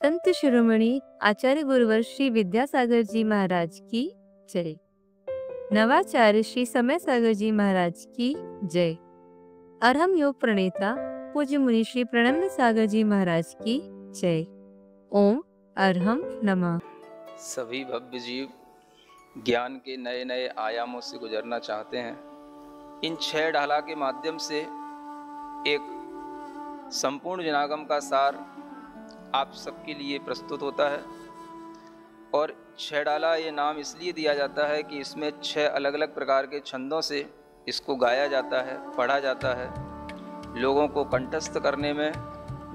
संत शिरोमणि आचार्य गुरुवर श्री विद्यासागर जी महाराज की जय। नवाचार्य श्री समय सागर जी महाराज की जय। अरहम योग प्रणेता पूज्य मुनि श्री प्रणम्य सागर जी महाराज की जय। ओम अरहम नमः। सभी भव्य जीव ज्ञान के नए नए आयामों से गुजरना चाहते हैं। इन 6 ढाला के माध्यम से एक संपूर्ण जनागम का सार आप सबके लिए प्रस्तुत होता है। और 6 ढाला ये नाम इसलिए दिया जाता है कि इसमें 6 अलग अलग प्रकार के छंदों से इसको गाया जाता है, पढ़ा जाता है। लोगों को कंठस्थ करने में,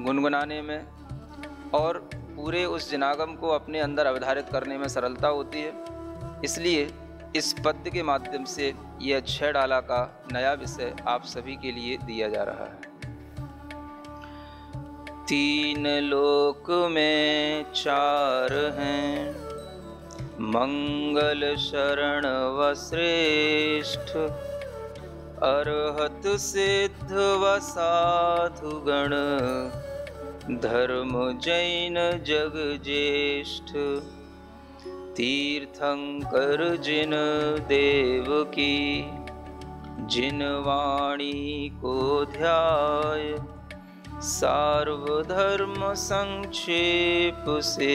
गुनगुनाने में और पूरे उस जनागम को अपने अंदर अवधारित करने में सरलता होती है। इसलिए इस पद्य के माध्यम से यह 6 ढाला का नया विषय आप सभी के लिए दिया जा रहा है। 3 लोक में 4 हैं, मंगल शरण व श्रेष्ठ, अरहत सिद्ध व साधुगण, धर्म जैन जग ज्येष्ठ। तीर्थंकर जिन देव की, जिन वाणी को ध्याय, सार्वधर्म संक्षेप से,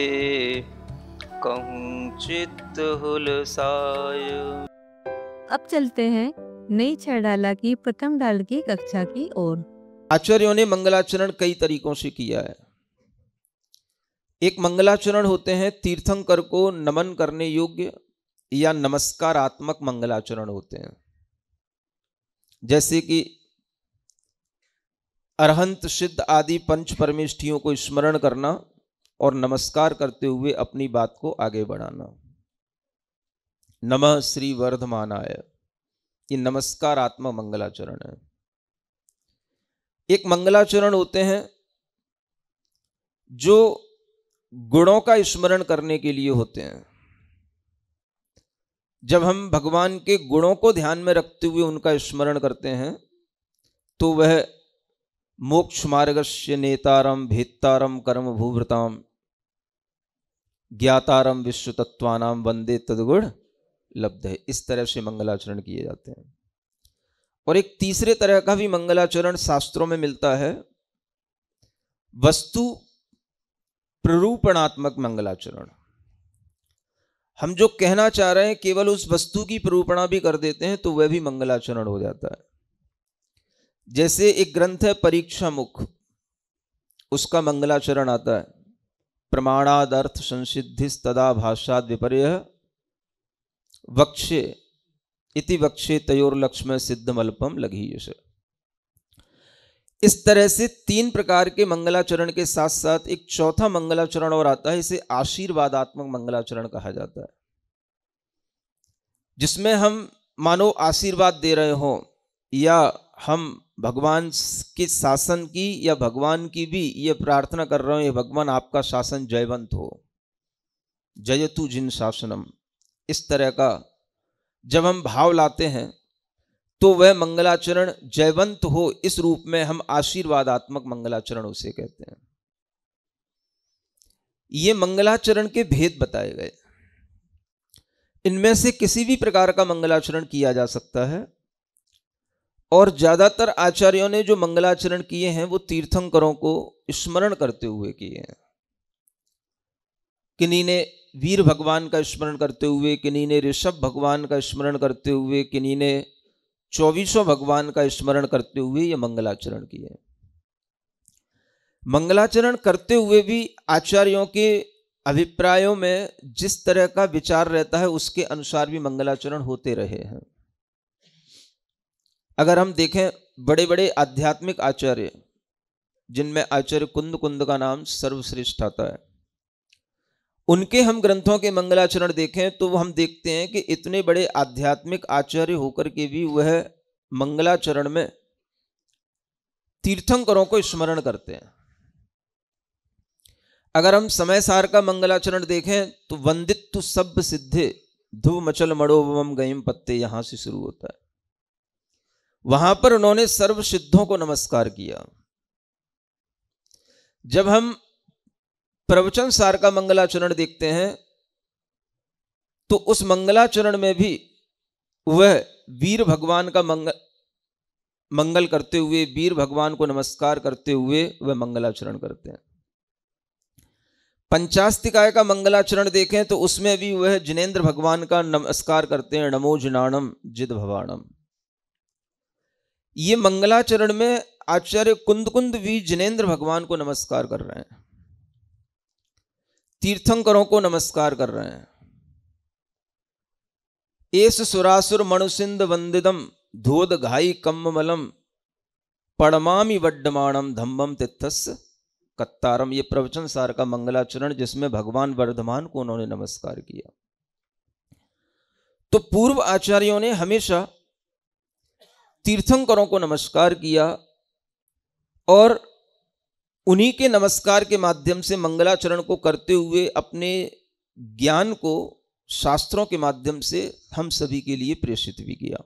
कहूँ चित्त हुलसाय। अब चलते हैं नई 6 ढाला की प्रथम ढाल की कक्षा की ओर। आचार्यों ने मंगलाचरण कई तरीकों से किया है। एक मंगलाचरण होते हैं तीर्थंकर को नमन करने योग्य या नमस्कारात्मक मंगलाचरण होते हैं, जैसे कि अरहंत सिद्ध आदि पंच परमेष्ठियों को स्मरण करना और नमस्कार करते हुए अपनी बात को आगे बढ़ाना। नमः श्री वर्धमानाय, ये नमस्कारात्मक मंगलाचरण है। एक मंगलाचरण होते हैं जो गुणों का स्मरण करने के लिए होते हैं। जब हम भगवान के गुणों को ध्यान में रखते हुए उनका स्मरण करते हैं तो वह मोक्ष मार्गस्य नेतारम भेत्तारम कर्म भूभृताम, ज्ञातारम विश्व तत्वानाम वंदे तद्गुण लब्ध है। इस तरह से मंगलाचरण किए जाते हैं। और एक तीसरे तरह का भी मंगलाचरण शास्त्रों में मिलता है, वस्तु प्ररूपणात्मक मंगलाचरण। हम जो कहना चाह रहे हैं केवल उस वस्तु की प्ररूपणा भी कर देते हैं तो वह भी मंगलाचरण हो जाता है। जैसे एक ग्रंथ है परीक्षा मुख, उसका मंगलाचरण आता है, प्रमाणाद अर्थ संसिद्धिस तदा भाषाद विपर्य वक्षे इति वक्षे तयोर लक्ष्मण सिद्धमल्पम लघीयश। इस तरह से 3 प्रकार के मंगलाचरण के साथ साथ एक चौथा मंगलाचरण और आता है, इसे आशीर्वादात्मक मंगलाचरण कहा जाता है, जिसमें हम मानो आशीर्वाद दे रहे हो या हम भगवान के शासन की या भगवान की भी ये प्रार्थना कर रहे हो, भगवान आपका शासन जयवंत हो, जयतु जिन शासनम। इस तरह का जब हम भाव लाते हैं तो वह मंगलाचरण जयवंत हो, इस रूप में हम आशीर्वादात्मक मंगलाचरण उसे कहते हैं। ये मंगलाचरण के भेद बताए गए। इनमें से किसी भी प्रकार का मंगलाचरण किया जा सकता है और ज्यादातर आचार्यों ने जो मंगलाचरण किए हैं वो तीर्थंकरों को स्मरण करते हुए किए हैं। किन्हीं ने वीर भगवान का स्मरण करते हुए, किन्हीं ने ऋषभ भगवान का स्मरण करते हुए, किन्हीं ने 24 भगवान का स्मरण करते हुए ये मंगलाचरण किए। मंगलाचरण करते हुए भी आचार्यों के अभिप्रायों में जिस तरह का विचार रहता है उसके अनुसार भी मंगलाचरण होते रहे हैं। अगर हम देखें बड़े बड़े आध्यात्मिक आचार्य, जिनमें आचार्य कुंद का नाम सर्वश्रेष्ठ आता है, उनके हम ग्रंथों के मंगलाचरण देखें तो हम देखते हैं कि इतने बड़े आध्यात्मिक आचार्य होकर के भी वह मंगलाचरण में तीर्थंकरों को स्मरण करते हैं। अगर हम समय सार का मंगलाचरण देखें तो वंदित्तु सब्ब सिद्धे ध्रुव मचल मड़ोवम गयम पत्ते, यहां से शुरू होता है। वहां पर उन्होंने सर्व सिद्धों को नमस्कार किया। जब हम प्रवचन सार का मंगलाचरण देखते हैं तो उस मंगलाचरण में भी वह वीर भगवान का मंगल करते हुए, वीर भगवान को नमस्कार करते हुए वह मंगलाचरण करते हैं। पंचास्तिकाय का मंगलाचरण देखें तो उसमें भी वह जिनेंद्र भगवान का नमस्कार करते हैं, नमो जिनाणम जिद भवाणम। ये मंगलाचरण में आचार्य कुंद भी जिनेंद्र भगवान को नमस्कार कर रहे हैं, तीर्थंकरों को नमस्कार कर रहे हैं। एस सुरासुर मणुसिंद वंदिदम धोद घाई कम्मलम पड़मामि वड्डमाणम धम्मम तिथस कत्तारम। ये प्रवचन सार का मंगलाचरण जिसमें भगवान वर्धमान को उन्होंने नमस्कार किया। तो पूर्व आचार्यों ने हमेशा तीर्थंकरों को नमस्कार किया और उन्हीं के नमस्कार के माध्यम से मंगलाचरण को करते हुए अपने ज्ञान को शास्त्रों के माध्यम से हम सभी के लिए प्रेषित भी किया।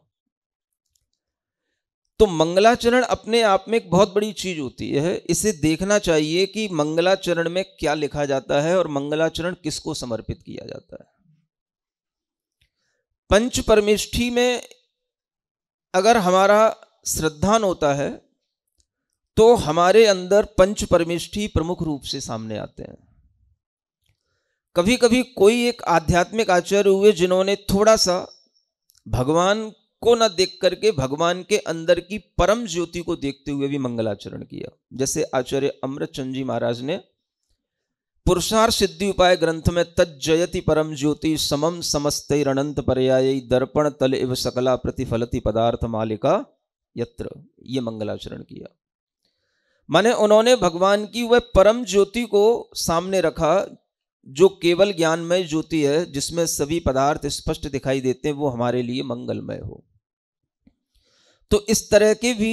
तो मंगलाचरण अपने आप में एक बहुत बड़ी चीज होती है। इसे देखना चाहिए कि मंगलाचरण में क्या लिखा जाता है और मंगलाचरण किसको समर्पित किया जाता है। पंच परमेष्ठी में अगर हमारा श्रद्धान होता है तो हमारे अंदर पंच परमेष्ठी प्रमुख रूप से सामने आते हैं। कभी कभी कोई एक आध्यात्मिक आचार्य हुए जिन्होंने थोड़ा सा भगवान को न देख करके भगवान के अंदर की परम ज्योति को देखते हुए भी मंगलाचरण किया। जैसे आचार्य अमृतचंद जी महाराज ने पुरुषार्थ सिद्धि उपाय ग्रंथ में तज्जयति परम ज्योति समम समस्तैरनंत पर्यायी दर्पण तल इव सकला प्रतिफलति पदार्थ मालिका यत्र, ये मंगलाचरण किया। माने उन्होंने भगवान की वह परम ज्योति को सामने रखा जो केवल ज्ञानमय ज्योति है, जिसमें सभी पदार्थ स्पष्ट दिखाई देते हैं, वो हमारे लिए मंगलमय हो। तो इस तरह के भी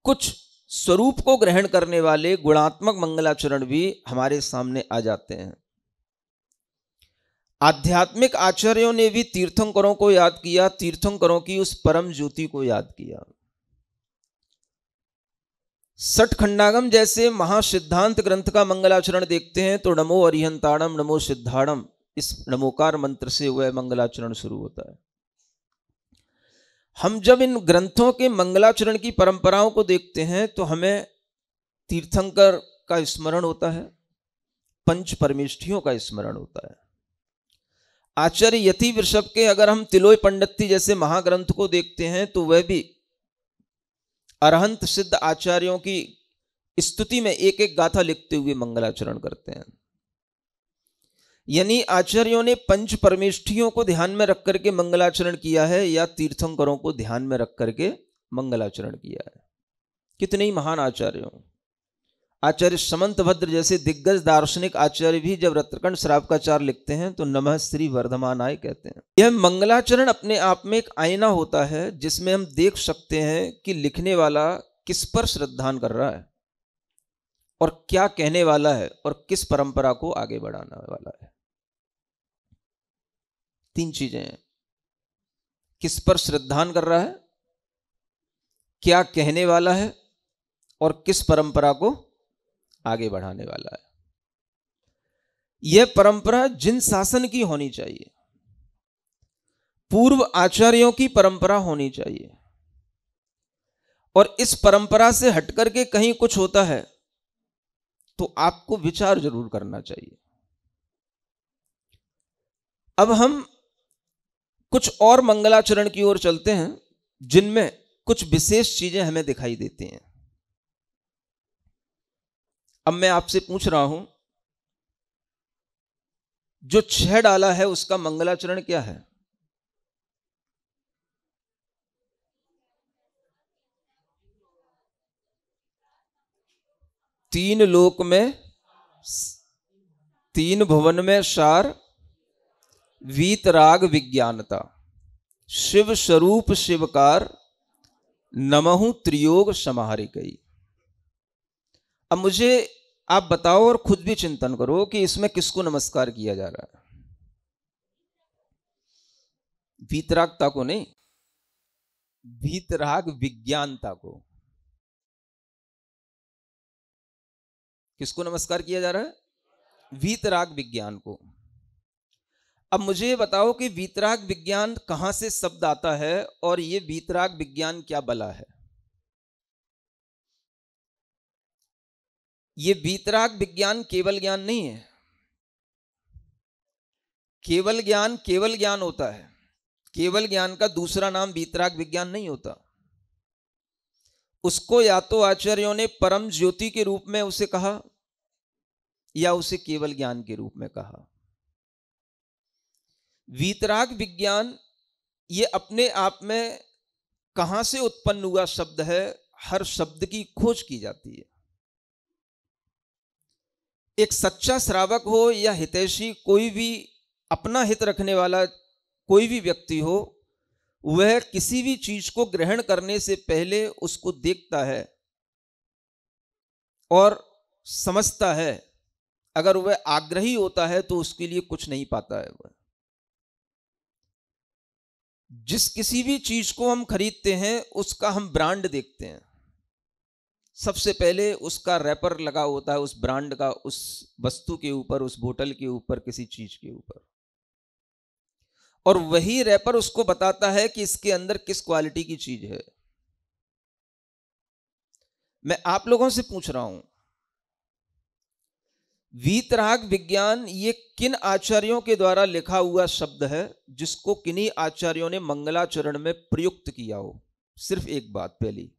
कुछ स्वरूप को ग्रहण करने वाले गुणात्मक मंगलाचरण भी हमारे सामने आ जाते हैं। आध्यात्मिक आचार्यों ने भी तीर्थंकरों को याद किया, तीर्थंकरों की उस परम ज्योति को याद किया। सठ खंडागम जैसे महासिद्धांत ग्रंथ का मंगलाचरण देखते हैं तो नमो अरिहंताणम नमो सिद्धाणम, इस नमोकार मंत्र से वह मंगलाचरण शुरू होता है। हम जब इन ग्रंथों के मंगलाचरण की परंपराओं को देखते हैं तो हमें तीर्थंकर का स्मरण होता है, पंच परमेष्ठियों का स्मरण होता है। आचार्य यति वृषभ के अगर हम तिलोय पंडिती जैसे महाग्रंथ को देखते हैं तो वह भी अरहंत सिद्ध आचार्यों की स्तुति में एक एक गाथा लिखते हुए मंगलाचरण करते हैं। यानी आचार्यों ने पंच परमेष्ठियों को ध्यान में रख करके मंगलाचरण किया है या तीर्थंकरों को ध्यान में रख करके मंगलाचरण किया है। कितने ही महान आचार्यों, आचार्य समंतभद्र जैसे दिग्गज दार्शनिक आचार्य भी जब रत्नकंड श्रावकाचार लिखते हैं तो नमः श्री वर्धमानाय कहते हैं। यह मंगलाचरण अपने आप में एक आईना होता है जिसमें हम देख सकते हैं कि लिखने वाला किस पर श्रद्धान कर रहा है और क्या कहने वाला है और किस परंपरा को आगे बढ़ाने वाला है। तीन चीजें हैं, किस पर श्रद्धान कर रहा है, क्या कहने वाला है और किस परंपरा को आगे बढ़ाने वाला है। यह परंपरा जिन शासन की होनी चाहिए, पूर्व आचार्यों की परंपरा होनी चाहिए, और इस परंपरा से हटकर के कहीं कुछ होता है तो आपको विचार जरूर करना चाहिए। अब हम कुछ और मंगलाचरण की ओर चलते हैं जिनमें कुछ विशेष चीजें हमें दिखाई देती हैं। अब मैं आपसे पूछ रहा हूं, जो 6 डाला है उसका मंगलाचरण क्या है? तीन लोक में, तीन भुवन में सार, वीतराग विज्ञानता, शिव स्वरूप शिवकार, नमहु त्रियोग समाहरिकई। अब मुझे आप बताओ और खुद भी चिंतन करो कि इसमें किसको नमस्कार किया जा रहा है? वीतरागता को नहीं, वीतराग विज्ञानता को। किसको नमस्कार किया जा रहा है? वीतराग विज्ञान को। अब मुझे ये बताओ कि वीतराग विज्ञान कहां से शब्द आता है और ये वीतराग विज्ञान क्या बला है। ये वीतराग विज्ञान केवल ज्ञान नहीं है। केवल ज्ञान होता है। केवल ज्ञान का दूसरा नाम वीतराग विज्ञान नहीं होता। उसको या तो आचार्यों ने परम ज्योति के रूप में उसे कहा या उसे केवल ज्ञान के रूप में कहा। वीतराग विज्ञान ये अपने आप में कहां से उत्पन्न हुआ शब्द है, हर शब्द की खोज की जाती है। एक सच्चा श्रावक हो या हितैषी, कोई भी अपना हित रखने वाला कोई भी व्यक्ति हो, वह किसी भी चीज को ग्रहण करने से पहले उसको देखता है और समझता है। अगर वह आग्रही होता है तो उसके लिए कुछ नहीं पाता है। वह जिस किसी भी चीज को हम खरीदते हैं उसका हम ब्रांड देखते हैं। सबसे पहले उसका रैपर लगा होता है उस ब्रांड का, उस वस्तु के ऊपर, उस बोतल के ऊपर, किसी चीज के ऊपर, और वही रैपर उसको बताता है कि इसके अंदर किस क्वालिटी की चीज है। मैं आप लोगों से पूछ रहा हूं, वीतराग विज्ञान ये किन आचार्यों के द्वारा लिखा हुआ शब्द है जिसको किन्हीं आचार्यों ने मंगलाचरण में प्रयुक्त किया हो? सिर्फ एक बात पहली,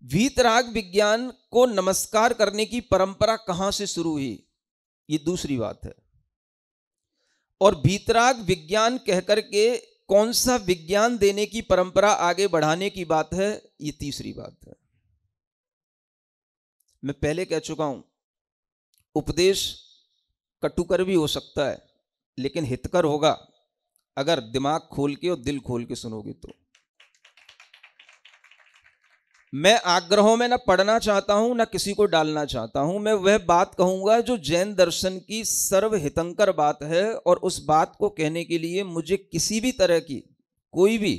वीतराग विज्ञान को नमस्कार करने की परंपरा कहां से शुरू हुई, ये दूसरी बात है। और वीतराग विज्ञान कहकर के कौन सा विज्ञान देने की परंपरा आगे बढ़ाने की बात है, ये तीसरी बात है। मैं पहले कह चुका हूं, उपदेश कटुकर भी हो सकता है लेकिन हितकर होगा अगर दिमाग खोल के और दिल खोल के सुनोगे तो। मैं आग्रहों में ना पढ़ना चाहता हूं ना किसी को डालना चाहता हूं। मैं वह बात कहूंगा जो जैन दर्शन की सर्वहितंकर बात है, और उस बात को कहने के लिए मुझे किसी भी तरह की कोई भी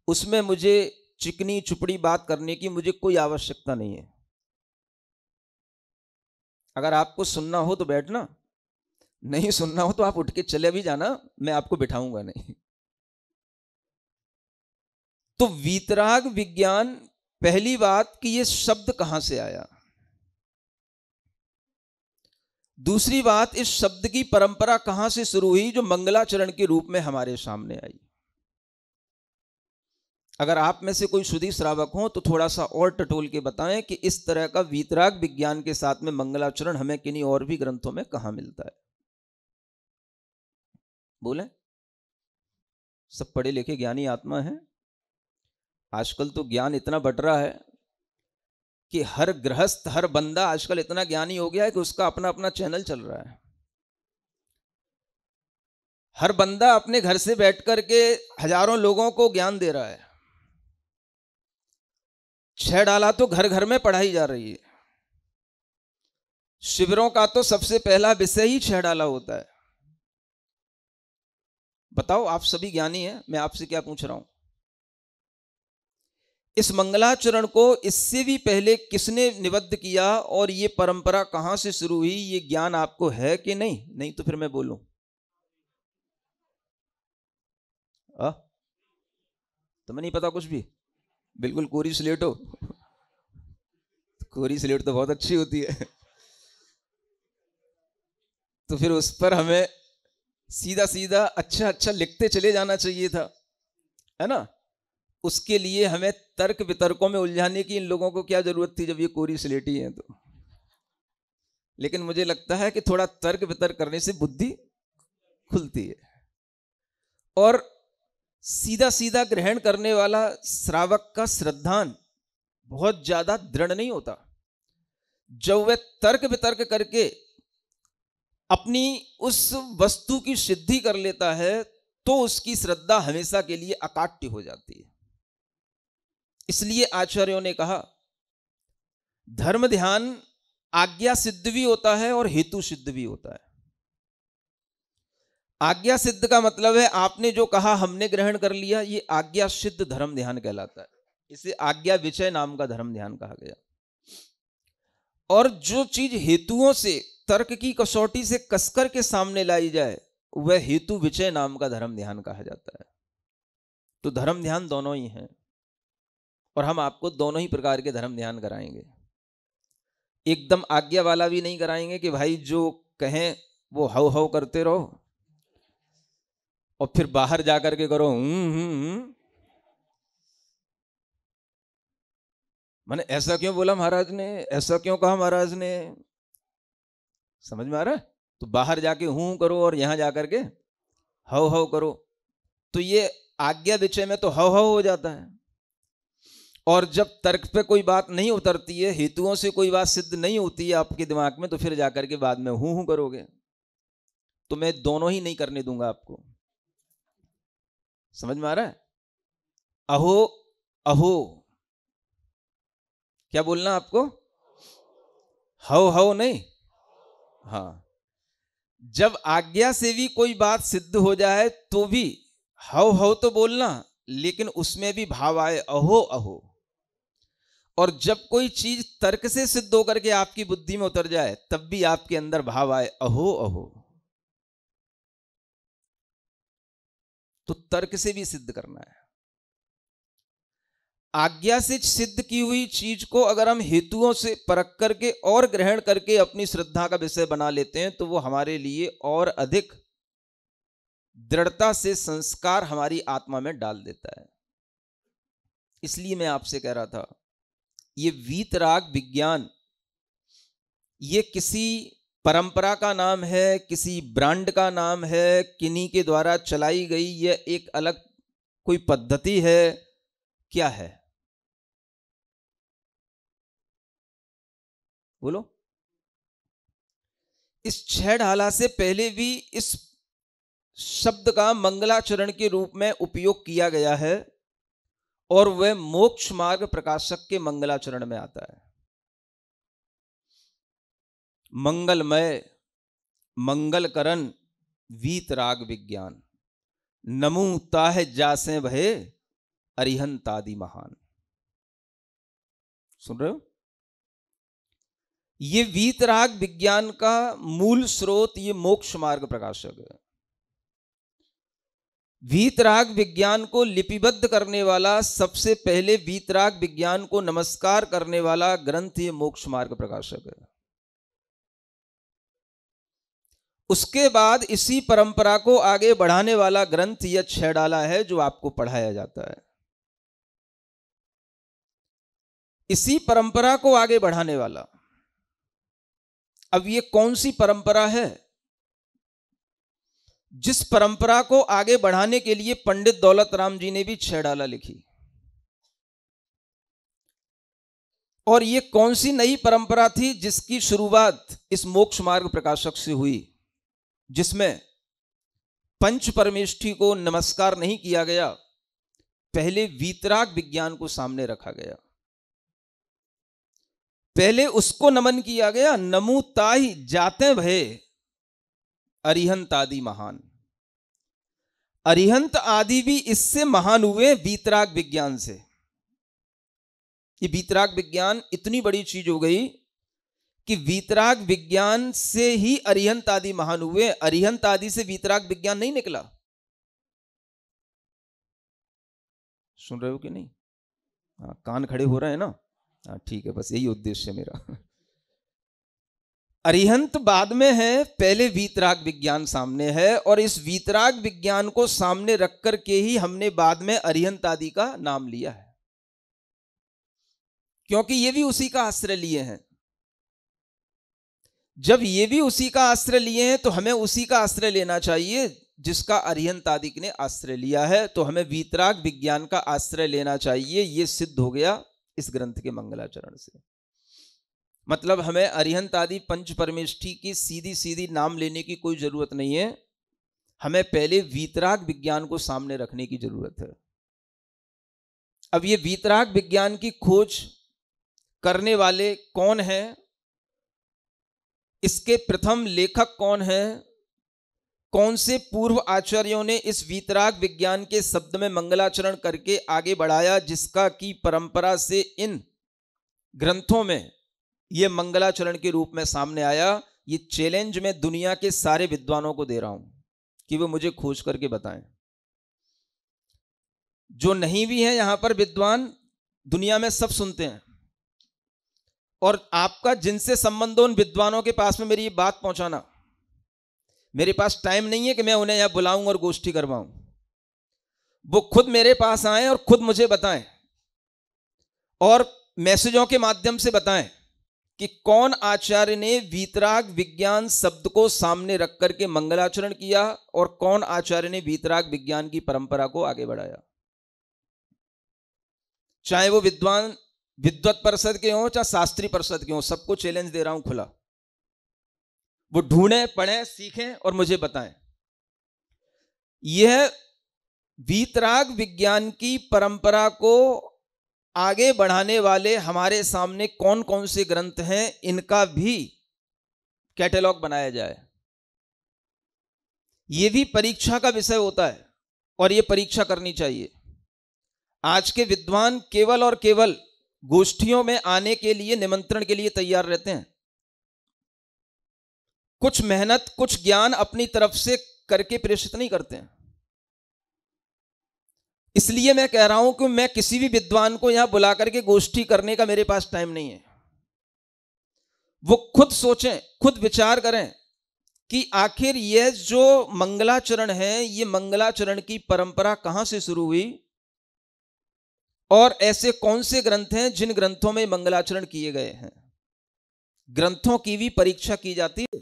उसमें मुझे चिकनी चुपड़ी बात करने की मुझे कोई आवश्यकता नहीं है। अगर आपको सुनना हो तो बैठना, नहीं सुनना हो तो आप उठ के चले भी जाना, मैं आपको बिठाऊंगा नहीं। तो वीतराग विज्ञान, पहली बात कि ये शब्द कहां से आया। दूसरी बात, इस शब्द की परंपरा कहां से शुरू हुई जो मंगलाचरण के रूप में हमारे सामने आई। अगर आप में से कोई शुद्धि श्रावक हो तो थोड़ा सा और टटोल के बताएं कि इस तरह का वीतराग विज्ञान के साथ में मंगलाचरण हमें किन्हीं और भी ग्रंथों में कहां मिलता है। बोले, सब पढ़े लिखे ज्ञानी आत्मा है। आजकल तो ज्ञान इतना बढ़ रहा है कि हर गृहस्थ, हर बंदा आजकल इतना ज्ञानी हो गया है कि उसका अपना अपना चैनल चल रहा है। हर बंदा अपने घर से बैठ करके हजारों लोगों को ज्ञान दे रहा है। 6 डाला तो घर घर में पढ़ाई जा रही है। शिविरों का तो सबसे पहला विषय ही 6 डाला होता है। बताओ, आप सभी ज्ञानी हैं, मैं आपसे क्या पूछ रहा हूं। इस मंगलाचरण को इससे भी पहले किसने निबद्ध किया और ये परंपरा कहां से शुरू हुई, ये ज्ञान आपको है कि नहीं? नहीं तो फिर मैं बोलूं। तुम्हें नहीं पता कुछ भी? बिल्कुल कोरी स्लेट हो। कोरी स्लेट तो बहुत अच्छी होती है। तो फिर उस पर हमें सीधा सीधा अच्छा अच्छा लिखते चले जाना चाहिए था, है ना। उसके लिए हमें तर्क वितर्कों में उलझाने की इन लोगों को क्या जरूरत थी जब ये कोरी स्लेटी हैं तो। लेकिन मुझे लगता है कि थोड़ा तर्क वितर्क करने से बुद्धि खुलती है, और सीधा सीधा ग्रहण करने वाला श्रावक का श्रद्धान बहुत ज्यादा दृढ़ नहीं होता। जब वह तर्क वितर्क करके अपनी उस वस्तु की सिद्धि कर लेता है तो उसकी श्रद्धा हमेशा के लिए अकाट्य हो जाती है। इसलिए आचार्यों ने कहा, धर्म ध्यान आज्ञा सिद्ध भी होता है और हेतु सिद्ध भी होता है। आज्ञा सिद्ध का मतलब है आपने जो कहा हमने ग्रहण कर लिया, ये आज्ञा सिद्ध धर्म ध्यान कहलाता है। इसे आज्ञा विचय नाम का धर्म ध्यान कहा गया। और जो चीज हेतुओं से, तर्क की कसौटी से कसकर के सामने लाई जाए, वह हेतु विचय नाम का धर्म ध्यान कहा जाता है। तो धर्म ध्यान दोनों ही हैं, और हम आपको दोनों ही प्रकार के धर्म ध्यान कराएंगे। एकदम आज्ञा वाला भी नहीं कराएंगे कि भाई जो कहें वो हव हव करते रहो और फिर बाहर जाकर के करो माने ऐसा क्यों बोला महाराज ने, ऐसा क्यों कहा महाराज ने, समझ में आ रहा है? तो बाहर जाके हूं करो और यहां जाकर के हव हव करो, तो ये आज्ञा विषय में तो हव हव हो जाता है। और जब तर्क पे कोई बात नहीं उतरती है, हेतुओं से कोई बात सिद्ध नहीं होती है आपके दिमाग में, तो फिर जाकर के बाद में हूं करोगे। तो मैं दोनों ही नहीं करने दूंगा आपको। समझ में आ रहा है? अहो अहो क्या बोलना आपको? हव हव नहीं। हाँ, जब आज्ञा से भी कोई बात सिद्ध हो जाए तो भी हव हव तो बोलना, लेकिन उसमें भी भाव आए अहो अहो। और जब कोई चीज तर्क से सिद्ध होकर के आपकी बुद्धि में उतर जाए, तब भी आपके अंदर भाव आए अहो अहो। तो तर्क से भी सिद्ध करना है। आज्ञा से सिद्ध की हुई चीज को अगर हम हेतुओं से परख करके और ग्रहण करके अपनी श्रद्धा का विषय बना लेते हैं, तो वो हमारे लिए और अधिक दृढ़ता से संस्कार हमारी आत्मा में डाल देता है। इसलिए मैं आपसे कह रहा था, ये वीतराग विज्ञान ये किसी परंपरा का नाम है, किसी ब्रांड का नाम है, किन्हीं के द्वारा चलाई गई यह एक अलग कोई पद्धति है, क्या है? बोलो। इस छह ढाला से पहले भी इस शब्द का मंगलाचरण के रूप में उपयोग किया गया है, और वह मोक्ष मार्ग प्रकाशक के मंगलाचरण में आता है। मंगलमय मंगलकरण वीतराग विज्ञान, नमु ताह जासे भये अरिहंतादि महान। सुन रहे हो? ये वीतराग विज्ञान का मूल स्रोत ये मोक्ष मार्ग प्रकाशक है। वीतराग विज्ञान को लिपिबद्ध करने वाला, सबसे पहले वीतराग विज्ञान को नमस्कार करने वाला ग्रंथ ये मोक्ष मार्ग प्रकाशक है। उसके बाद इसी परंपरा को आगे बढ़ाने वाला ग्रंथ यह छह डाला है, जो आपको पढ़ाया जाता है। इसी परंपरा को आगे बढ़ाने वाला, अब ये कौन सी परंपरा है? जिस परंपरा को आगे बढ़ाने के लिए पंडित दौलत राम जी ने भी छह डाला लिखी। और ये कौन सी नई परंपरा थी जिसकी शुरुआत इस मोक्ष मार्ग प्रकाशक से हुई, जिसमें पंच परमेष्ठी को नमस्कार नहीं किया गया, पहले वीतराग विज्ञान को सामने रखा गया। पहले उसको नमन किया गया, नमु ताहि जाते भये अरिहंत आदि महान। अरिहंत आदि भी इससे महान हुए वीतराग विज्ञान से। ये वीतराग विज्ञान इतनी बड़ी चीज हो गई कि वीतराग विज्ञान से ही अरिहंत आदि महान हुए। अरिहंत आदि से वीतराग विज्ञान नहीं निकला। सुन रहे हो कि नहीं? हाँ, कान खड़े हो रहे हैं ना? हाँ ठीक है, बस यही उद्देश्य है मेरा। अरिहंत बाद में है, पहले वीतराग विज्ञान सामने है, और इस वीतराग विज्ञान को सामने रख कर के ही हमने बाद में अरिहंत आदि का नाम लिया है, क्योंकि ये भी उसी का आश्रय लिए हैं। जब ये भी उसी का आश्रय लिए हैं, तो हमें उसी का आश्रय लेना चाहिए जिसका अरिहंत आदि ने आश्रय लिया है। तो हमें वीतराग विज्ञान का आश्रय लेना चाहिए। ये सिद्ध हो गया इस ग्रंथ के मंगलाचरण से। मतलब हमें अरिहंत आदि पंच परमेष्ठी की सीधी सीधी नाम लेने की कोई जरूरत नहीं है। हमें पहले वीतराग विज्ञान को सामने रखने की जरूरत है। अब ये वीतराग विज्ञान की खोज करने वाले कौन हैं, इसके प्रथम लेखक कौन हैं, कौन से पूर्व आचार्यों ने इस वीतराग विज्ञान के शब्द में मंगलाचरण करके आगे बढ़ाया, जिसका की परंपरा से इन ग्रंथों में ये मंगलाचरण के रूप में सामने आया। ये चैलेंज मैं दुनिया के सारे विद्वानों को दे रहा हूं कि वो मुझे खोज करके बताएं। जो नहीं भी है यहां पर विद्वान, दुनिया में सब सुनते हैं, और आपका जिनसे संबंध हो उन विद्वानों के पास में मेरी ये बात पहुंचाना। मेरे पास टाइम नहीं है कि मैं उन्हें यहां बुलाऊं और गोष्ठी करवाऊं। वो खुद मेरे पास आए और खुद मुझे बताएं, और मैसेजों के माध्यम से बताएं कि कौन आचार्य ने वीतराग विज्ञान शब्द को सामने रख करके मंगलाचरण किया और कौन आचार्य ने वीतराग विज्ञान की परंपरा को आगे बढ़ाया। चाहे वो विद्वान विद्वत परिषद के हों चाहे शास्त्री परिषद के हों, सबको चैलेंज दे रहा हूं खुला। वो ढूंढें, पढ़ें, सीखें और मुझे बताएं। यह वीतराग विज्ञान की परंपरा को आगे बढ़ाने वाले हमारे सामने कौन कौन से ग्रंथ हैं, इनका भी कैटलॉग बनाया जाए। यह भी परीक्षा का विषय होता है और यह परीक्षा करनी चाहिए। आज के विद्वान केवल और केवल गोष्ठियों में आने के लिए, निमंत्रण के लिए तैयार रहते हैं। कुछ मेहनत, कुछ ज्ञान अपनी तरफ से करके प्रेषित नहीं करते हैं। इसलिए मैं कह रहा हूं कि मैं किसी भी विद्वान को यहां बुला करके गोष्ठी करने का मेरे पास टाइम नहीं है। वो खुद सोचें, खुद विचार करें कि आखिर यह जो मंगलाचरण है, ये मंगलाचरण की परंपरा कहां से शुरू हुई और ऐसे कौन से ग्रंथ हैं जिन ग्रंथों में मंगलाचरण किए गए हैं। ग्रंथों की भी परीक्षा की जाती है।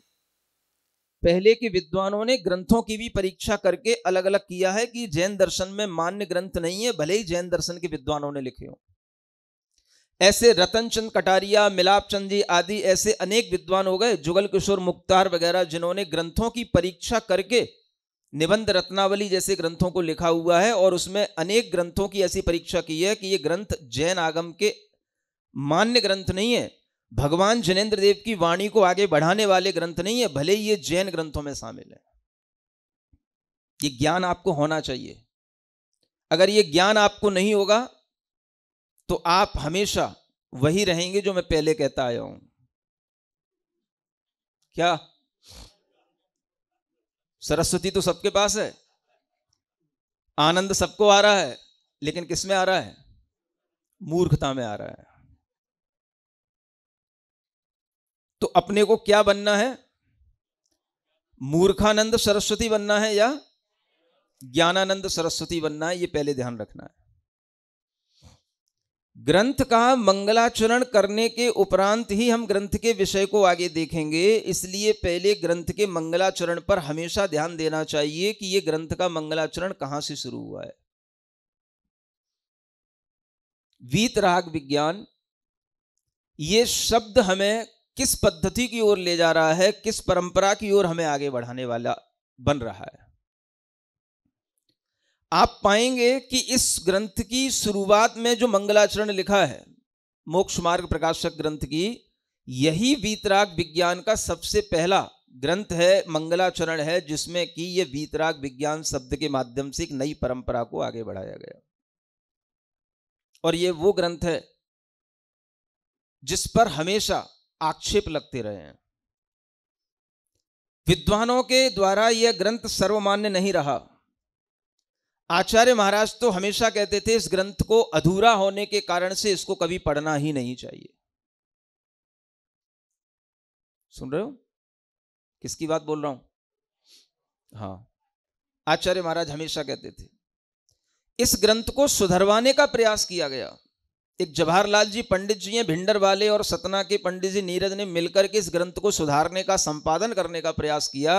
पहले के विद्वानों ने ग्रंथों की भी परीक्षा करके अलग अलग किया है कि जैन दर्शन में मान्य ग्रंथ नहीं है, भले ही जैन दर्शन के विद्वानों ने लिखे हो। ऐसे रतन चंद कटारिया, मिलाप चंद जी आदि ऐसे अनेक विद्वान हो गए, जुगल किशोर मुख्तार वगैरह, जिन्होंने ग्रंथों की परीक्षा करके निबंध रत्नावली जैसे ग्रंथों को लिखा हुआ है और उसमें अनेक ग्रंथों की ऐसी परीक्षा की है कि ये ग्रंथ जैन आगम के मान्य ग्रंथ नहीं है, भगवान जिनेंद्र देव की वाणी को आगे बढ़ाने वाले ग्रंथ नहीं है, भले ही ये जैन ग्रंथों में शामिल है। ये ज्ञान आपको होना चाहिए। अगर ये ज्ञान आपको नहीं होगा तो आप हमेशा वही रहेंगे जो मैं पहले कहता आया हूं। क्या सरस्वती तो सबके पास है, आनंद सबको आ रहा है, लेकिन किस में आ रहा है? मूर्खता में आ रहा है। तो अपने को क्या बनना है? मूर्खानंद सरस्वती बनना है या ज्ञानानंद सरस्वती बनना है? ये पहले ध्यान रखना है। ग्रंथ का मंगलाचरण करने के उपरांत ही हम ग्रंथ के विषय को आगे देखेंगे। इसलिए पहले ग्रंथ के मंगलाचरण पर हमेशा ध्यान देना चाहिए कि यह ग्रंथ का मंगलाचरण कहां से शुरू हुआ है। वीतराग विज्ञान, ये शब्द हमें किस पद्धति की ओर ले जा रहा है, किस परंपरा की ओर हमें आगे बढ़ाने वाला बन रहा है। आप पाएंगे कि इस ग्रंथ की शुरुआत में जो मंगलाचरण लिखा है, मोक्ष मार्ग प्रकाशक ग्रंथ की, यही वीतराग विज्ञान का सबसे पहला ग्रंथ है, मंगलाचरण है, जिसमें कि यह वीतराग विज्ञान शब्द के माध्यम से एक नई परंपरा को आगे बढ़ाया गया। और यह वो ग्रंथ है जिस पर हमेशा आक्षेप लगते रहे हैं। विद्वानों के द्वारा यह ग्रंथ सर्वमान्य नहीं रहा। आचार्य महाराज तो हमेशा कहते थे इस ग्रंथ को अधूरा होने के कारण से इसको कभी पढ़ना ही नहीं चाहिए। सुन रहे हो किसकी बात बोल रहा हूं? हाँ, आचार्य महाराज हमेशा कहते थे। इस ग्रंथ को सुधरवाने का प्रयास किया गया। एक जवाहरलाल जी पंडित जी हैं भिंडर वाले, और सतना के पंडित जी नीरज ने मिलकर के इस ग्रंथ को सुधारने का, संपादन करने का प्रयास किया।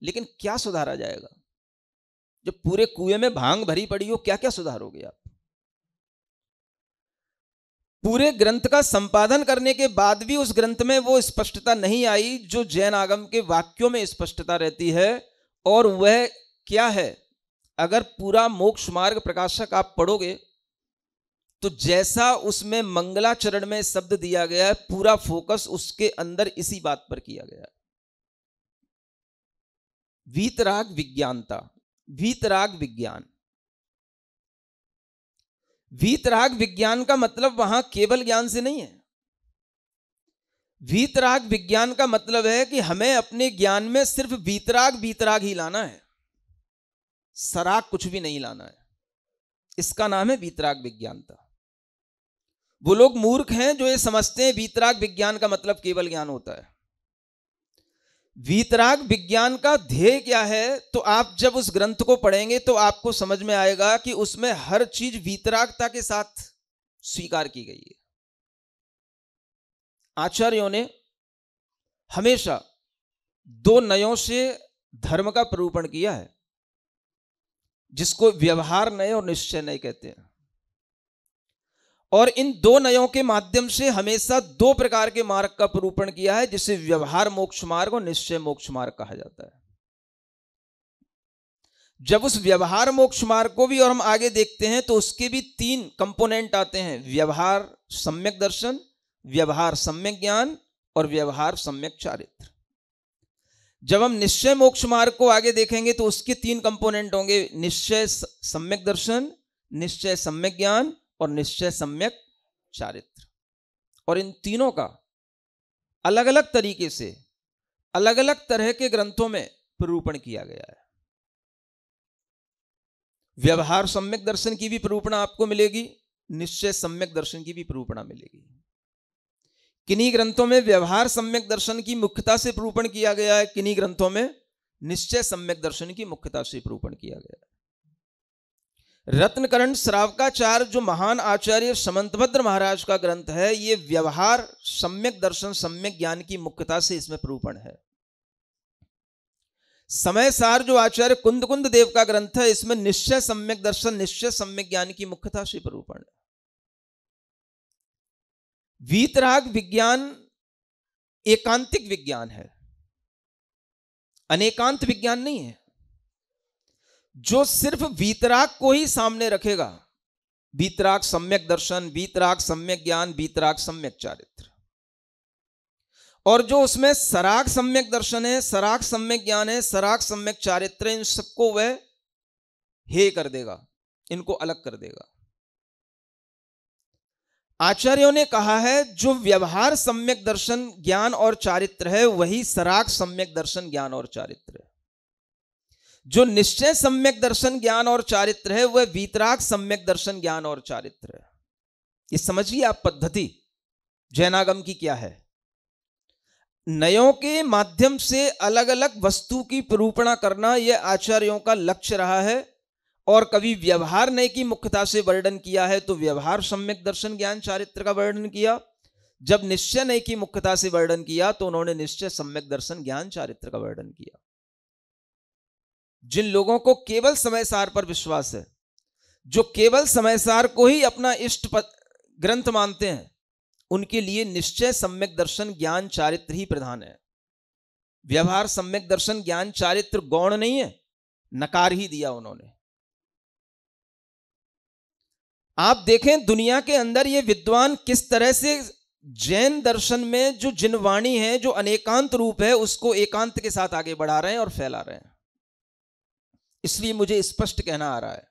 लेकिन क्या सुधारा जाएगा? जब पूरे कुएं में भांग भरी पड़ी हो, क्या क्या सुधारोगे आप? पूरे ग्रंथ का संपादन करने के बाद भी उस ग्रंथ में वो स्पष्टता नहीं आई जो जैन आगम के वाक्यों में स्पष्टता रहती है। और वह क्या है? अगर पूरा मोक्ष मार्ग प्रकाशक आप पढ़ोगे तो जैसा उसमें मंगलाचरण में शब्द दिया गया है, पूरा फोकस उसके अंदर इसी बात पर किया गया है। वीतराग विज्ञानता, वीतराग विज्ञान। वीतराग विज्ञान का मतलब वहां केवल ज्ञान से नहीं है। वीतराग विज्ञान का मतलब है कि हमें अपने ज्ञान में सिर्फ वीतराग ही लाना है, सराग कुछ भी नहीं लाना है। इसका नाम है वीतराग विज्ञानता। वो लोग मूर्ख हैं जो ये समझते हैं वीतराग विज्ञान का मतलब केवल ज्ञान होता है। वीतराग विज्ञान का ध्येय क्या है, तो आप जब उस ग्रंथ को पढ़ेंगे तो आपको समझ में आएगा कि उसमें हर चीज वीतरागता के साथ स्वीकार की गई है। आचार्यों ने हमेशा दो नयों से धर्म का प्ररूपण किया है, जिसको व्यवहार नय और निश्चय नय कहते हैं। और इन दो नयों के माध्यम से हमेशा दो प्रकार के मार्ग का प्ररूपण किया है, जिसे व्यवहार मोक्ष मार्ग और निश्चय मोक्ष मार्ग कहा जाता है। जब उस व्यवहार मोक्ष मार्ग को भी और हम आगे देखते हैं तो उसके भी तीन कंपोनेंट आते हैं, व्यवहार सम्यक दर्शन, व्यवहार सम्यक ज्ञान और व्यवहार सम्यक चारित्र। जब हम निश्चय मोक्ष मार्ग को आगे देखेंगे तो उसके तीन कंपोनेंट होंगे, निश्चय सम्यक दर्शन, निश्चय सम्यक ज्ञान और निश्चय सम्यक चारित्र। और इन तीनों का अलग अलग तरीके से अलग अलग तरह के ग्रंथों में प्ररूपण किया गया है। व्यवहार सम्यक दर्शन की भी प्ररूपणा आपको मिलेगी, निश्चय सम्यक दर्शन की भी प्ररूपणा मिलेगी। किन्हीं ग्रंथों में व्यवहार सम्यक दर्शन की मुख्यता से प्ररूपण किया गया है, किन्हीं ग्रंथों में निश्चय सम्यक दर्शन की मुख्यता से प्ररूपण किया गया है। रत्नकरण श्रावकाचार्य जो महान आचार्य समंतभद्र महाराज का ग्रंथ है, ये व्यवहार सम्यक दर्शन सम्यक ज्ञान की मुख्यता से इसमें प्ररूपण है। समय सार जो आचार्य कुंद देव का ग्रंथ है, इसमें निश्चय सम्यक दर्शन निश्चय सम्यक ज्ञान की मुख्यता से प्ररूपण है। वीतराग विज्ञान एकांतिक विज्ञान है, अनेकांत विज्ञान नहीं है। जो सिर्फ वीतराग को ही सामने रखेगा, वीतराग सम्यक दर्शन, वीतराग सम्यक ज्ञान, वीतराग सम्यक चारित्र, और जो उसमें सराग सम्यक दर्शन है, सराग सम्यक ज्ञान है, सराग सम्यक चारित्र, इन सबको वह हे कर देगा, इनको अलग कर देगा। आचार्यों ने कहा है जो व्यवहार सम्यक दर्शन ज्ञान और चारित्र है, वही सराग सम्यक दर्शन ज्ञान और चारित्र है। जो निश्चय सम्यक दर्शन ज्ञान और चारित्र है, वह वीतराग सम्यक दर्शन ज्ञान और चारित्र है। ये समझिए आप पद्धति जैनागम की क्या है। नयों के माध्यम से अलग अलग वस्तु की प्ररूपणा करना, यह आचार्यों का लक्ष्य रहा है। और कभी व्यवहार नय की मुख्यता से वर्णन किया है तो व्यवहार सम्यक दर्शन ज्ञान चारित्र का वर्णन किया। जब निश्चय नय की मुख्यता से वर्णन किया तो उन्होंने निश्चय सम्यक दर्शन ज्ञान चारित्र का वर्णन किया। जिन लोगों को केवल समय सार पर विश्वास है, जो केवल समय सार को ही अपना इष्ट ग्रंथ मानते हैं, उनके लिए निश्चय सम्यक दर्शन ज्ञान चारित्र ही प्रधान है। व्यवहार सम्यक दर्शन ज्ञान चारित्र गौण नहीं है, नकार ही दिया उन्होंने। आप देखें दुनिया के अंदर ये विद्वान किस तरह से जैन दर्शन में जो जिनवाणी है, जो अनेकांत रूप है, उसको एकांत के साथ आगे बढ़ा रहे हैं और फैला रहे हैं। इसलिए मुझे स्पष्ट कहना आ रहा है,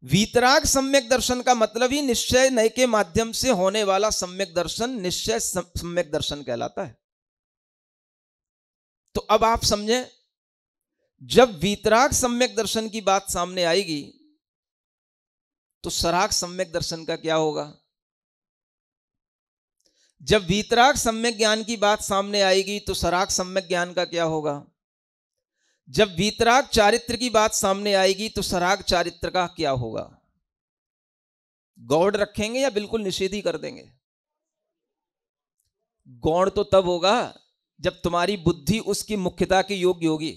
वीतराग सम्यक दर्शन का मतलब ही निश्चय नय के माध्यम से होने वाला सम्यक दर्शन निश्चय सम्यक दर्शन कहलाता है। तो अब आप समझें, जब वीतराग सम्यक दर्शन की बात सामने आएगी तो सराग सम्यक दर्शन का क्या होगा। जब वीतराग सम्यक ज्ञान की बात सामने आएगी तो सराग सम्यक ज्ञान का क्या होगा। जब वीतराग चारित्र की बात सामने आएगी तो सराग चारित्र का क्या होगा। गौड़ रखेंगे या बिल्कुल निषेध ही कर देंगे। गौड़ तो तब होगा जब तुम्हारी बुद्धि उसकी मुख्यता के योग्य होगी।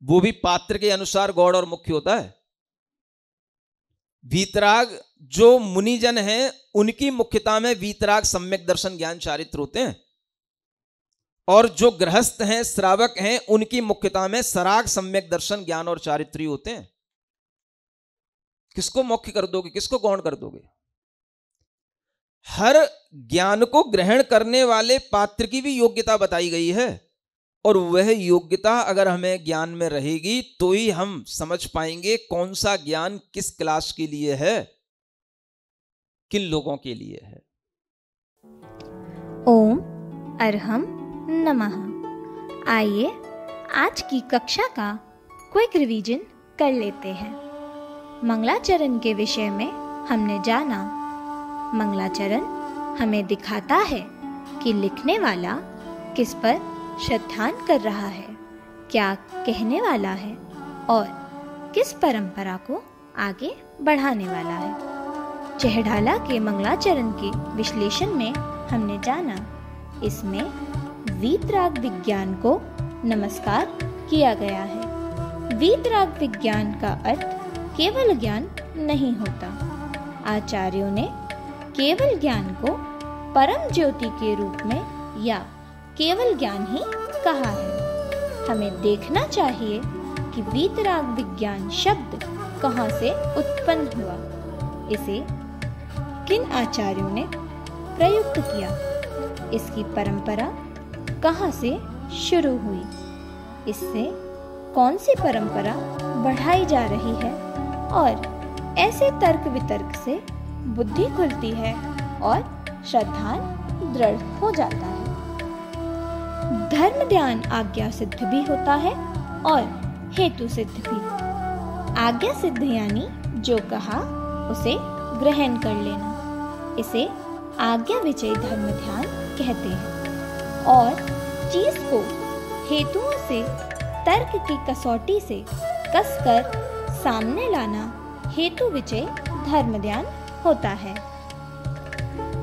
वो भी पात्र के अनुसार गौड़ और मुख्य होता है। वीतराग जो मुनिजन हैं, उनकी मुख्यता में वीतराग सम्यक दर्शन ज्ञान चारित्र होते हैं, और जो गृहस्थ हैं, श्रावक हैं, उनकी मुख्यता में सराग सम्यक दर्शन ज्ञान और चारित्री होते हैं। किसको मुख्य कर दोगे, किसको गौण कर दोगे। हर ज्ञान को ग्रहण करने वाले पात्र की भी योग्यता बताई गई है, और वह योग्यता अगर हमें ज्ञान में रहेगी तो ही हम समझ पाएंगे कौन सा ज्ञान किस क्लास के लिए है, किन लोगों के लिए है। ओम अरहम नमः। आइए आज की कक्षा का क्विक रिवीजन कर लेते हैं। मंगलाचरण के विषय में हमने जाना, मंगलाचरण हमें दिखाता है कि लिखने वाला किस पर श्रद्धान कर रहा है, क्या कहने वाला है और किस परंपरा को आगे बढ़ाने वाला है। चहढाला के मंगलाचरण के विश्लेषण में हमने जाना, इसमें वीतराग विज्ञान को नमस्कार किया गया है। वीतराग विज्ञान का अर्थ केवल ज्ञान नहीं होता। आचार्यों ने केवल ज्ञान को परम ज्योति के रूप में या केवल ज्ञान ही कहा है। हमें देखना चाहिए कि वीतराग विज्ञान शब्द कहाँ से उत्पन्न हुआ, इसे किन आचार्यों ने प्रयुक्त किया, इसकी परंपरा कहाँ से शुरू हुई, इससे कौन सी परंपरा बढ़ाई जा रही है, और ऐसे तर्क वितर्क से बुद्धि खुलती है और श्रद्धान दृढ़ हो जाता है। धर्म ध्यान आज्ञा सिद्ध भी होता है और हेतु सिद्ध भी। आज्ञा सिद्ध यानी जो कहा उसे ग्रहण कर लेना, इसे आज्ञा विजयी धर्म ध्यान कहते हैं। और चीज को हेतुओं से तर्क की कसौटी से कसकर सामने लाना हेतु विजय धर्म ध्यान होता है।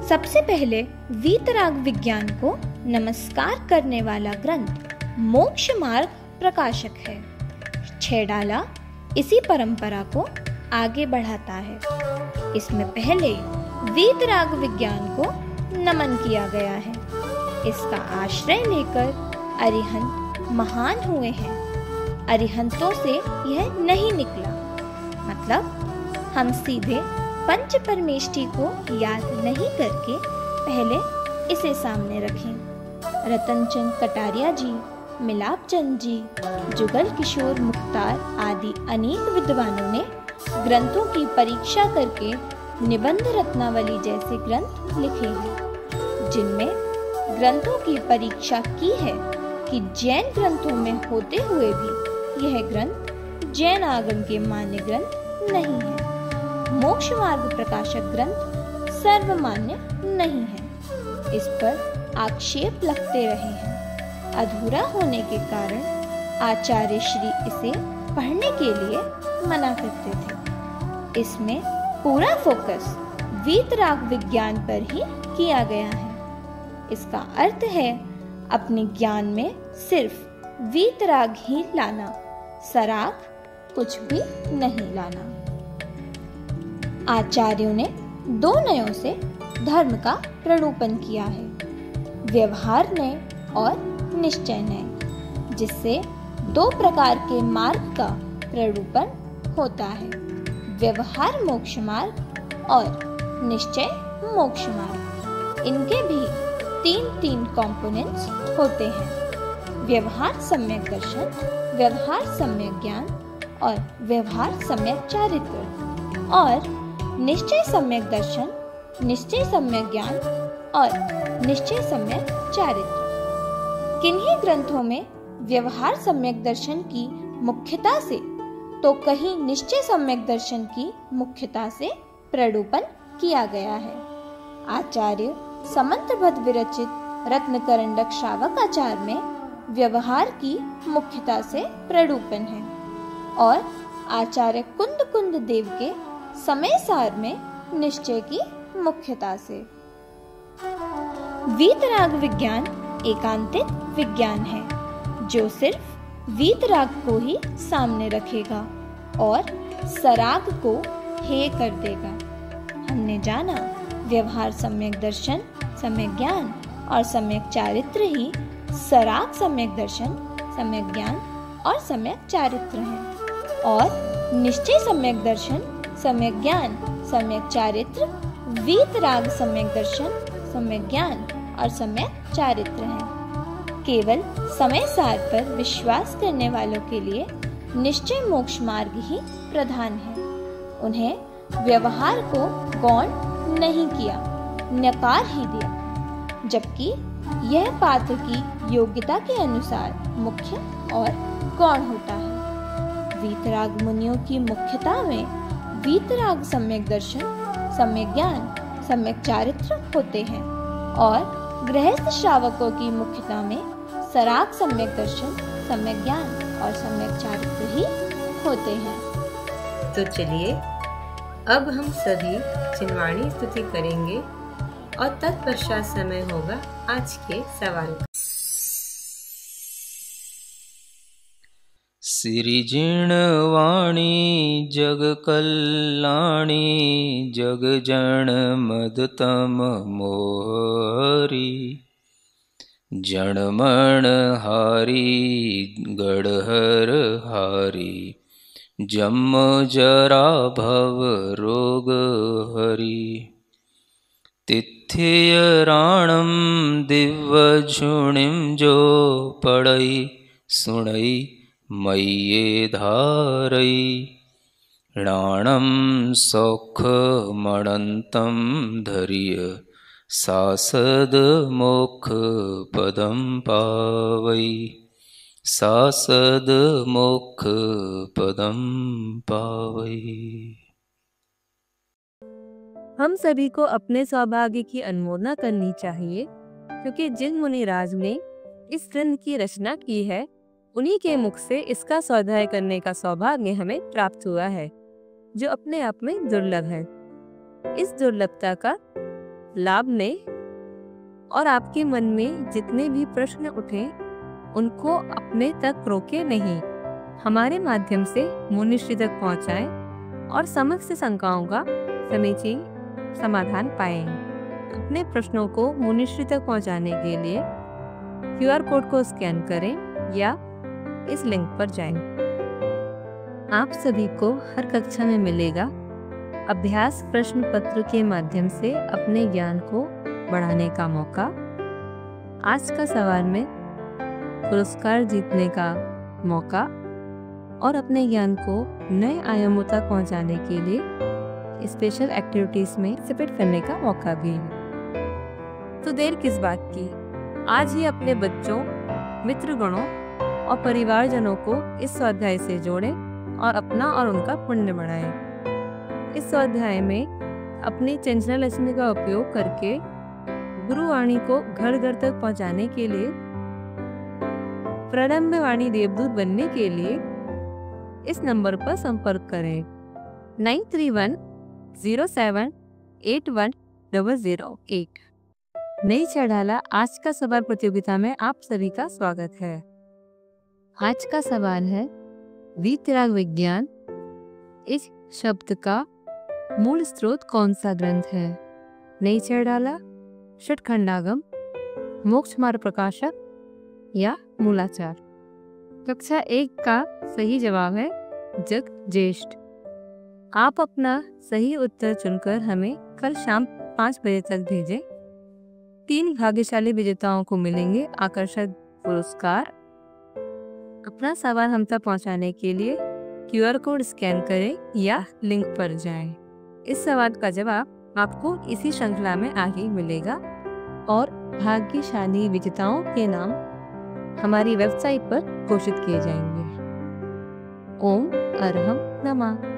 सबसे पहले वीतराग विज्ञान को नमस्कार करने वाला ग्रंथ मोक्ष मार्ग प्रकाशक है। चहढाला इसी परंपरा को आगे बढ़ाता है। इसमें पहले वीतराग विज्ञान को नमन किया गया है। इसका आश्रय लेकर अरिहंत महान हुए हैं। अरिहंतों से यह नहीं निकला, मतलब हम सीधे पंच परमेष्टि को याद नहीं करके पहले इसे सामने रखें। रतनचंद कटारिया जी, मिलाप चंद जी, जुगल किशोर मुख्तार आदि अनेक विद्वानों ने ग्रंथों की परीक्षा करके निबंध रत्नावली जैसे ग्रंथ लिखे हैं, जिनमें ग्रंथों की परीक्षा की है कि जैन ग्रंथों में होते हुए भी यह ग्रंथ जैन आगम के मान्य ग्रंथ नहीं है। मोक्ष मार्ग प्रकाशक ग्रंथ सर्वमान्य नहीं है। इस पर आक्षेप लगते रहे हैं। अधूरा होने के कारण आचार्य श्री इसे पढ़ने के लिए मना करते थे। इसमें पूरा फोकस वीतराग विज्ञान पर ही किया गया है। इसका अर्थ है अपने ज्ञान में सिर्फ वीतराग ही लाना, सराग कुछ भी नहीं लाना। आचार्यों ने दो नयों से धर्म का प्ररूपण किया है, व्यवहार नय और निश्चय नय, जिससे दो प्रकार के मार्ग का प्ररूपण होता है, व्यवहार मोक्ष मार्ग और निश्चय मोक्ष मार्ग। इनके भी तीन कंपोनेंट्स होते हैं, व्यवहार सम्यक दर्शन, व्यवहार सम्यक ज्ञान और व्यवहार सम्यक चारित्र। और निश्चय सम्यक दर्शन, निश्चय सम्यक ज्ञान और निश्चय सम्यक चारित्र। किन्हीं ग्रंथों में व्यवहार सम्यक दर्शन की मुख्यता से तो कहीं निश्चय सम्यक दर्शन की मुख्यता से प्ररूपण किया गया है। आचार्य समंतभद्र विरचित रत्नकरंडक श्रावकाचार में व्यवहार की मुख्यता से प्ररूपण है और आचार्य कुंद कुंद देव के समय सार में निश्चय की मुख्यता से। वीतराग विज्ञान एकांतिक विज्ञान है जो सिर्फ वीतराग को ही सामने रखेगा और सराग को हेय कर देगा। हमने जाना व्यवहार सम्यक दर्शन, सम्यक ज्ञान और सम्यक चारित्र ही सराग सम्यक दर्शन, सम्यक ज्ञान और सम्यक चारित्र हैं। और निश्चय सम्यक दर्शन, सम्यक ज्ञान, सम्यक चारित्र वीतराग सम्यक दर्शन, सम्यक ज्ञान और सम्यक चारित्र हैं। केवल समय सार पर विश्वास करने वालों के लिए निश्चय मोक्ष मार्ग ही प्रधान है। उन्हें व्यवहार को गौण नहीं किया, नकार ही दिया। जबकि यह पात्र की योग्यता के अनुसार मुख्य और गौण होता है। वीतराग मुनियों की मुख्यता में वीतराग सम्यक दर्शन, सम्यक ज्ञान, सम्यक चारित्र होते हैं और गृहस्थ श्रावकों की मुख्यता में सराग सम्यक दर्शन, सम्यक ज्ञान और सम्यक चारित्र ही होते हैं। तो चलिए अब हम सभी चिन्वाणी स्तुति करेंगे और तत्पश्चात समय होगा आज के सवाल का। सिरिजिणवाणी जग कल्याणी जग जन मदतम मोहरी जनमण हारी गढ़हर हारी जम जरा भव रोग हरि तिथ्य राणम दिव्य झुणिम जो पढ़ई सुनई मय्ये धारई राणम सौख मणंतम धैर्य सासद मोक्ष पदम पावई सासद मोक्ष पदम पावई। हम सभी को अपने सौभाग्य की अनुमोदना करनी चाहिए, क्योंकि जिन मुनिराज ने इस ग्रंथ की रचना की है उन्हीं के मुख से इसका स्वाध्याय करने का सौभाग्य हमें प्राप्त हुआ है, जो अपने आप में दुर्लभ है। इस दुर्लभता का लाभ लें और आपके मन में जितने भी प्रश्न उठे उनको अपने तक रोके नहीं, हमारे माध्यम से मुनिश्री तक पहुंचाएं और समस्त शंकाओं का समीचीन समाधान पाएं। अपने प्रश्नों को मुनिश्री तक पहुंचाने के लिए QR कोड को स्कैन करें या इस लिंक पर जाएं। आप सभी को हर कक्षा में मिलेगा अभ्यास प्रश्न पत्र के माध्यम से अपने ज्ञान को बढ़ाने का मौका। आज का सवाल में पुरस्कार जीतने का मौका और अपने ज्ञान को नए आयामों तक पहुंचाने के लिए स्पेशल एक्टिविटीज में पार्टिसिपेट करने का मौका भी है। तो देर किस बात की, आज ही अपने बच्चों, मित्रगणों और परिवारजनों को इस स्वाध्याय से जोड़ें और अपना और उनका पुण्य बढ़ाएं। इस स्वाध्याय में अपनी चंचला लक्ष्मी का उपयोग करके गुरुवाणी को घर घर तक पहुंचाने के लिए, प्रणम्य वाणी देवदूत बनने के लिए इस नंबर पर संपर्क करें 9310781008। नई चढ़ाला आज का सवाल प्रतियोगिता में आप सभी का स्वागत है। आज का सवाल है वीतराग विज्ञान, इस शब्द का मूल स्रोत कौन सा ग्रंथ है? नई चढ़ाला, षटखंडागम, मोक्ष मार्ग प्रकाशक या मूलाचार? कक्षा 1 का सही जवाब है जग ज्येष्ठ। आप अपना सही उत्तर चुनकर हमें कल शाम 5 बजे तक भेजें। 3 भाग्यशाली विजेताओं को मिलेंगे आकर्षक पुरस्कार। अपना सवाल हम तक पहुंचाने के लिए QR कोड स्कैन करें या लिंक पर जाएं। इस सवाल का जवाब आपको इसी श्रृंखला में आगे मिलेगा और भाग्यशाली विजेताओं के नाम हमारी वेबसाइट पर घोषित किए जाएंगे। ओम अरहम नमः।